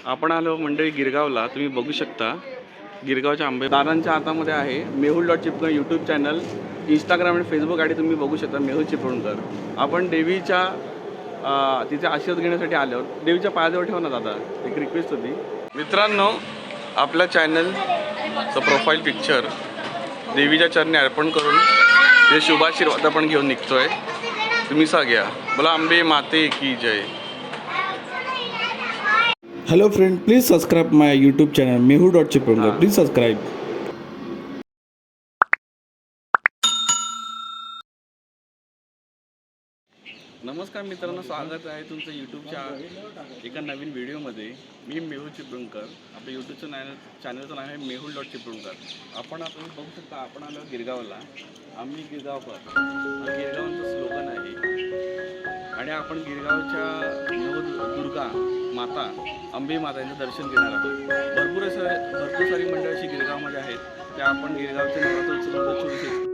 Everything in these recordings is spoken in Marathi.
आपण आलो मंडळी गिरगावला. तुम्ही बघू शकता गिरगावच्या आंबे दादांच्या हातामध्ये आहे. Mehul dot Chiplunkar YouTube channel, Instagram आणि फेसबुक आयडी तुम्ही बघू शकता, मेहुल चिपळूणकर. आपण देवीच्या तिचे आशीर्वाद घेण्यासाठी आलो. देवीच्या पायाजवळ ठेवा ना दादा, एक रिक्वेस्ट होती. मित्रांनो, आपल्या चॅनलचं प्रोफाईल पिक्चर देवीच्या चरणी अर्पण करून ते शुभाशीर्वाद आपण घेऊन निघतोय. तुम्ही घ्या. बोला अंबे माते की जय. Hello friend, please subscribe my YouTube channel mehu.chiprungar. Please subscribe. नमस्कार मित्रांनो, स्वागत आहे तुमचं यूट्यूबच्या एका नवीन व्हिडिओमध्ये. मी मेहुल चिपळूणकर. आपल्या यूट्यूबचं चॅनलचं नाव आहे मेहुल डॉट चिपळूणकर. आपण बघू शकता, आपण आलो गिरगावला. आम्ही गिरगावकर हा गिरगावांचं स्लोगन आहे. आणि आपण गिरगावच्या नवदुर्गा माता अंबे माता यांचं दर्शन घेणार आहोत. भरपूर सारी मंडळी अशी गिरगावमध्ये आहेत. त्या आपण गिरगावच्या नवरात्रोत्सव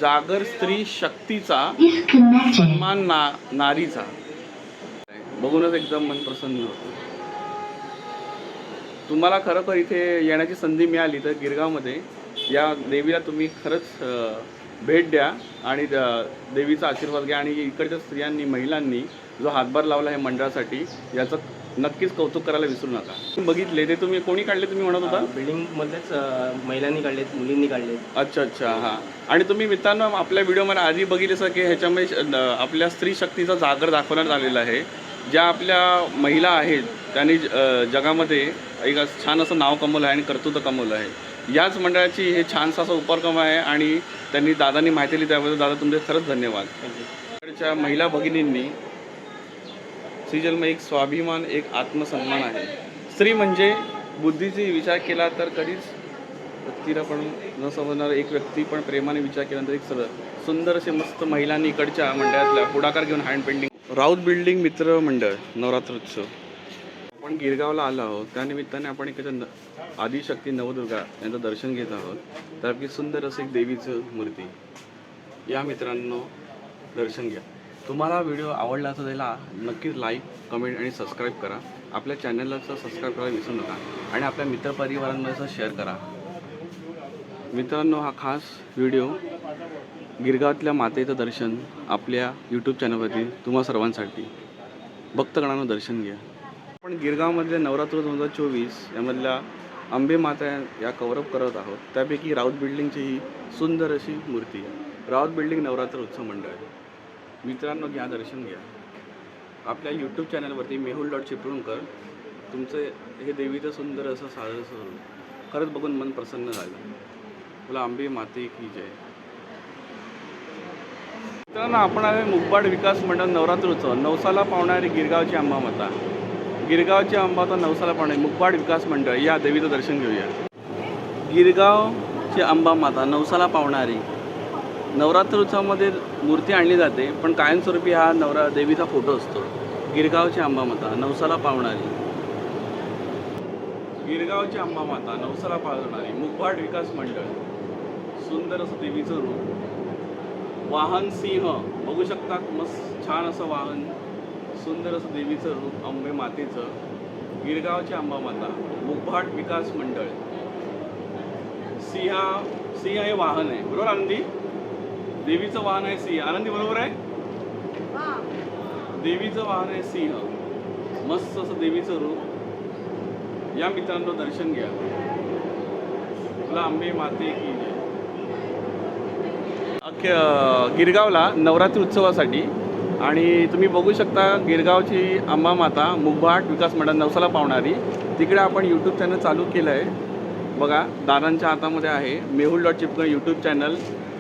जागर स्त्री शक्तीचा सन्मान नारीचा. बघूनच एकदम मन प्रसन्न होतं. तुम्हाला खरोखर इथे येण्याची संधी मिळाली तर गिरगावमध्ये या देवीला तुम्ही खरंच भेट द्या आणि देवीचा आशीर्वाद घ्या. आणि इकडच्या स्त्रियांनी, महिलांनी जो हातभार लावला आहे मंडळासाठी, याचं नक्कीच कौतुक करायला विसरू नका. बघितले ते तुम्ही कोणी काढले, तुम्ही म्हणत होता? बिल्डिंगमधलेच महिलांनी काढलेत, मुलींनी काढलेत. अच्छा. हां. आणि तुम्ही मित्रांनो आपल्या व्हिडिओमध्ये आधी बघितलं की ह्याच्यामध्ये आपल्या स्त्री शक्तीचा जागर दाखवण्यात आलेला आहे. ज्या आपल्या महिला आहेत त्यांनी जगामध्ये एक छान असं नाव कमवलं आहे आणि कर्तृत्व कमवलं आहे. याच मंडळाची हे छानसा असा उपक्रम आहे आणि त्यांनी दादांनी माहिती दिली, त्याबद्दल दादा तुमचे खरंच धन्यवाद. इकडच्या महिला भगिनींनी स्त्रीजन्म एक स्वाभिमान, एक आत्मसन्मान आहे. स्त्री म्हणजे बुद्धीचा विचार केला तर कधीच व्यक्तीला पण न समजणार एक व्यक्ती, पण प्रेमाने विचार केल्यानंतर एक सुंदर असे मस्त महिलांनी इकडच्या मंडळातल्या पुढाकार घेऊन हँड पेंटिंग राऊत बिल्डिंग मित्र मंडळ नवरात्रोत्सव. आपण गिरगावला आलो आहोत, त्यानिमित्ताने आपण इकडच्या आदिशक्ती नवदुर्गा यांचं दर्शन घेत आहोत. त्यापैकी सुंदर असं एक देवीचं मूर्ती. या मित्रांनो, दर्शन घ्या. तुम्हाला व्हिडिओ आवडला असेल त्याला नक्कीच लाईक, कमेंट आणि सबस्क्राईब करा. आपल्या चॅनलला सबस्क्राईब करायला विसरू नका आणि आपल्या मित्रपरिवारांमध्ये शेअर करा. मित्रांनो, हा खास व्हिडिओ गिरगावातल्या मातेचं दर्शन आपल्या यूट्यूब चॅनलवरती तुम्हा सर्वांसाठी. भक्तगणांना दर्शन घ्या. आपण गिरगावमधल्या नवरात्र 2024 यामधल्या अंबे माता या कव्हरअप करत आहोत. त्यापैकी राऊत बिल्डिंगची ही सुंदर अशी मूर्ती आहे. राऊत बिल्डिंग नवरात्र उत्सव मंडळ. मित्रांनो, घ्या, दर्शन घ्या. आपल्या यूट्यूब चॅनलवरती मेहुल डॉट चिपळूणकर तुमचं हे देवीचं सुंदर असं साधं स्वरूप खरंच बघून मन प्रसन्न झालं. बोला अंबे माते की जय. मित्रांनो, आपण आहे मुगबाड विकास मंडळ नवरात्र उत्सव. नवसाला पावणारी गिरगावची अंबा माता, गिरगावची अंबा तर नवसाला पावणारी मुगबाड विकास मंडळ या देवीचं दर्शन घेऊया. गिरगावची अंबा माता नवसाला पावणारी. नवरात्र उत्सवामध्ये मूर्ती आणली जाते, पण कायमस्वरूपी हा देवीचा फोटो असतो. गिरगावची अंबा माता नवसाला पावणारी. गिरगावची अंबा माता नवसाला पावणारी मुगबाड विकास मंडळ. सुंदर असं देवीचं रूप. वाहन सिंह बघू शकता, मस्त छान असं वाहन, सुंदर असं देवीचं रूप अंबे मातेचं. गिरगावची अंबा माता मुगबाड विकास मंडळ. सिंह हे वाहन आहे, बरोबर आनंदी? देवीचं वाहन आहे सिंह. आनंदी बरोबर आहे? देवीचं वाहन आहे सिंह. मस्त असं देवीचं रूप. या मित्रांनो, दर्शन घ्या. तुला अंबे माते की जय. गिरगावला नवरात्री उत्सवासाठी आणि तुम्ही बघू शकता गिरगावची अंबा माता मुगबाड विकास मंडळ नवसाला पावणारी. तिकडे आपण यूट्यूब चॅनल चालू केलं आहे. बघा, दादांच्या हातामध्ये आहे. Mehul dot Chiplunkar YouTube channel,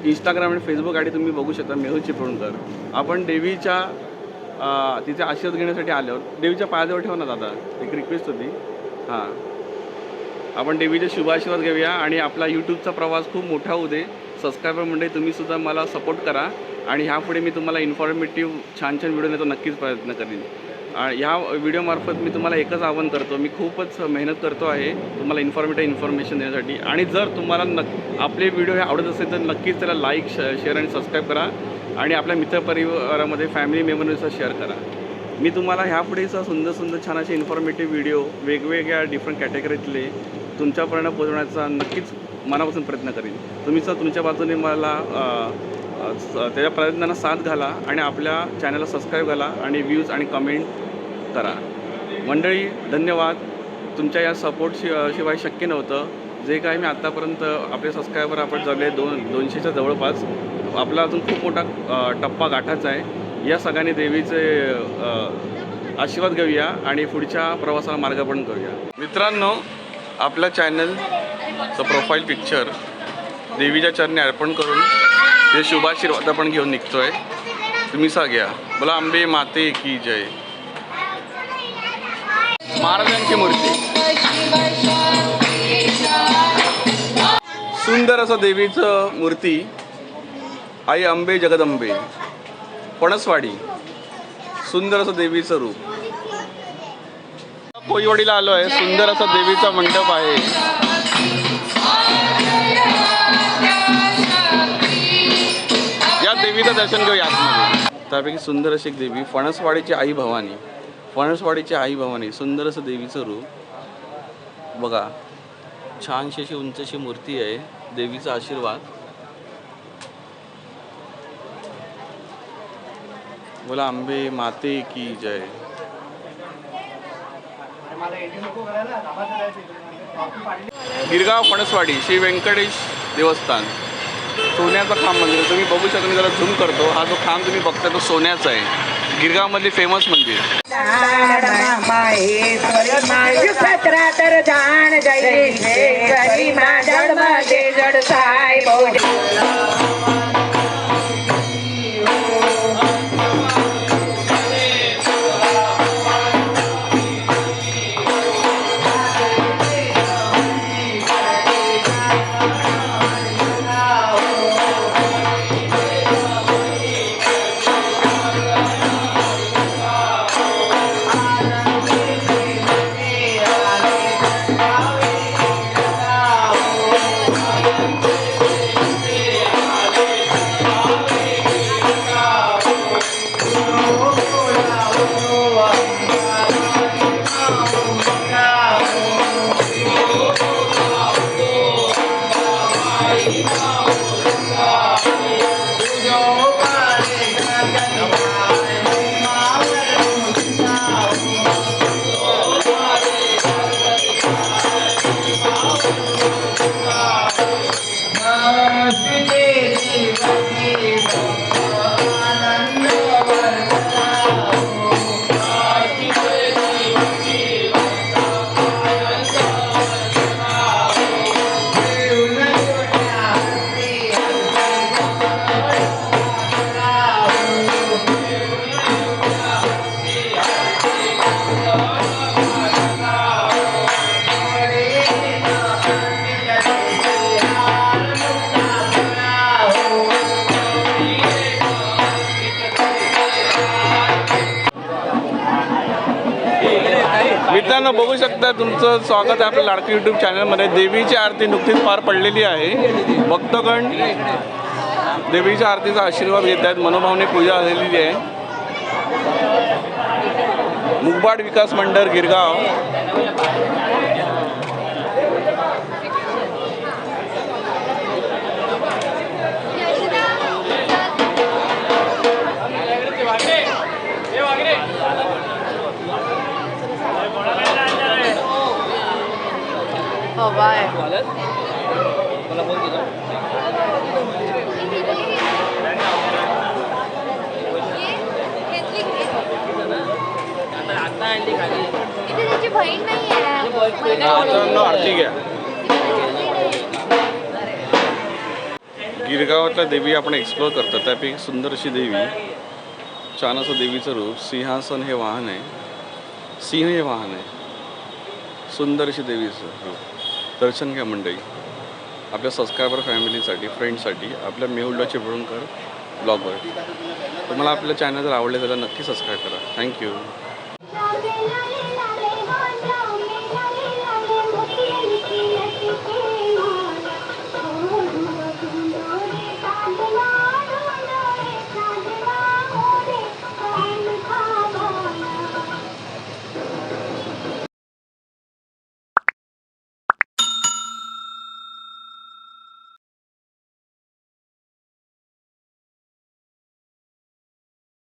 Instagram आणि फेसबुक आयडी तुम्ही बघू शकता, मेहुल चिपळूणकर. आपण देवीच्या तिचे आशीर्वाद घेण्यासाठी आल्यावर देवीच्या पायाजवळ ठेवा ना दादा, एक रिक्वेस्ट होती. हां. आपण देवीचे शुभाशीर्वाद घेऊया आणि आपला यूट्यूबचा प्रवास खूप मोठा होऊ दे. सबस्क्रायबर म्हणजे तुम्हीसुद्धा मला सपोर्ट करा आणि ह्यापुढे मी तुम्हाला इन्फॉर्मेटिव्ह छान छान व्हिडिओ देतो, नक्कीच प्रयत्न करेन. ह्या व्हिडिओमार्फत मी तुम्हाला एकच आवाहन करतो, मी खूपच मेहनत करतो आहे तुम्हाला इन्फॉर्मेशन देण्यासाठी. आणि जर तुम्हाला आपले व्हिडिओ हे आवडत असेल तर नक्कीच त्याला लाईक शेअर आणि सबस्क्राईब करा आणि आपल्या मित्रपरिवारामध्ये फॅमिली मेंबरनुसार शेअर करा. मी तुम्हाला ह्यापुढेचा सुंदर सुंदर छान असे इन्फॉर्मेटिव्ह व्हिडिओ वेगवेगळ्या डिफरंट कॅटेगरीतले तुमच्यापर्यंत पोहोचवण्याचा नक्कीच मनापासून प्रयत्न करेन. तुम्ही जर तुमच्या बाजूने मला त्याच्या प्रयत्नांना साथ घाला आणि आपल्या चॅनलला सबस्क्राईब घाला आणि व्ह्यूज आणि कमेंट करा. मंडळी धन्यवाद. तुमच्या या सपोर्ट शिवाय शक्य नव्हतं. जे काही मी आत्तापर्यंत आपले सबस्क्रायबर आपण झाले 200च्या जवळपास. आपला अजून खूप मोठा टप्पा गाठायचा आहे. या सगळ्यांनी देवीचे आशीर्वाद घेऊया आणि पुढच्या प्रवासाला मार्गक्रमण करूया. मित्रांनो, आपल्या चॅनलचं प्रोफाईल पिक्चर देवीच्या चरणी अर्पण करून हे शुभाशीर्वाद आपण घेऊन निघतोय. तुम्ही सांगा, बोला अंबे माते की जय. महाराजांची मूर्ती, सुंदर असं देवीचं मूर्ती, आई अंबे जगदंबे, पणसवाडी. सुंदर असं देवीचं रूप. कोळीवाडीला आलो आहे. सुंदर असं देवीचा मंडप आहे. या देवीचं दर्शन घेऊया आतमध्ये. त्यापैकी सुंदर अशी एक देवी, फणसवाडीची आई भवानी. फणसवाडीची आई भवानी, सुंदर असं देवीचं रूप बघा. छानशी अशी उंच अशी मूर्ती आहे. देवीचा आशीर्वाद. बोला अंबे माते की जय. गिरगाव फणसवाडी श्री व्यंकटेश देवस्थान, सोन्याचा खांब मंदिर. तुम्ही बघू शकता, मी जरा झूम करतो. हा जो खांब तुम्ही बघता तो सोन्याचा आहे. गिरगावमधली फेमस मंदिर. मित्रांनो बघू शकता, तुमचं स्वागत आहे आपल्या लाडकी यूट्यूब चॅनलमध्ये. देवीची आरती नुकतीच पार पडलेली आहे. भक्तगण देवीच्या आरतीचा आशीर्वाद घेत आहेत. मनोभावने पूजा झालेली आहे. मुगबाड विकास मंडळ गिरगाव. आरती घ्या. गिरगावातल्या देवी आपण एक्सप्लोर करतो. त्यापैकी सुंदर अशी देवी, छान असं देवीचं रूप. सिंहासन हे वाहन आहे. सिंह हे वाहन आहे. सुंदर अशी देवीचं रूप. दर्शन घ्या मंडळी आपल्या सबस्क्रायबर फॅमिलीसाठी फ्रेंडसाठी आपल्या मेहुल चिपळूणकर ब्लॉगवर. तुम्हाला आपलं चॅनल जर आवडलं तर नक्की सबस्क्राईब करा. थँक्यू.